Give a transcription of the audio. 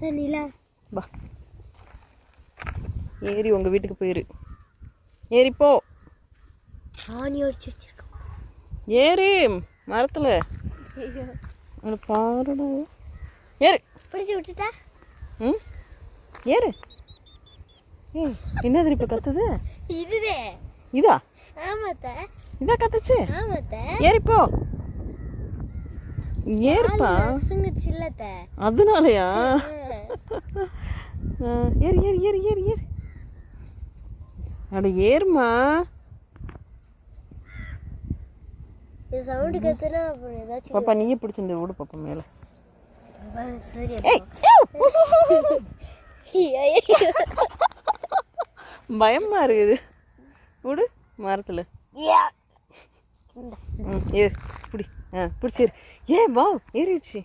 தண்ணிலா வா ஏறி உங்கள் வீட்டுக்கு போயிரு. ஏறிப்போ. ஆணி அடிச்சு வச்சிருக்கோம். ஏறு மரத்தில். அங்கே பாருடா. ஏறு. பிடிச்சி விட்டுட்டா. ம் ஏறு. ஏய் என்னது இப்போ கத்துது? இதுதே. இதா? ஆமாத்த. இதா கத்துச்சு? ஆமாத்த. ஏறிப்போ. ஏறுப்பா. சுங்குச்சில்லத்த. அதனாலயா? ஏறு ஏறு ஏறு ஏறு ஏறு. அட ஏறுமா. இது சவுண்டு கத்துனா அப்புறம் ஏதாச்சும். பாப்பா நீயே பிடிச்சிருந்து விடு பாப்பா மேலே. சரி. பயமா இருக்குது. விடு மரத்தில். ஏறு பிடி. பிடிச்சிரு. ஏ வா ஏறிடுச்சு.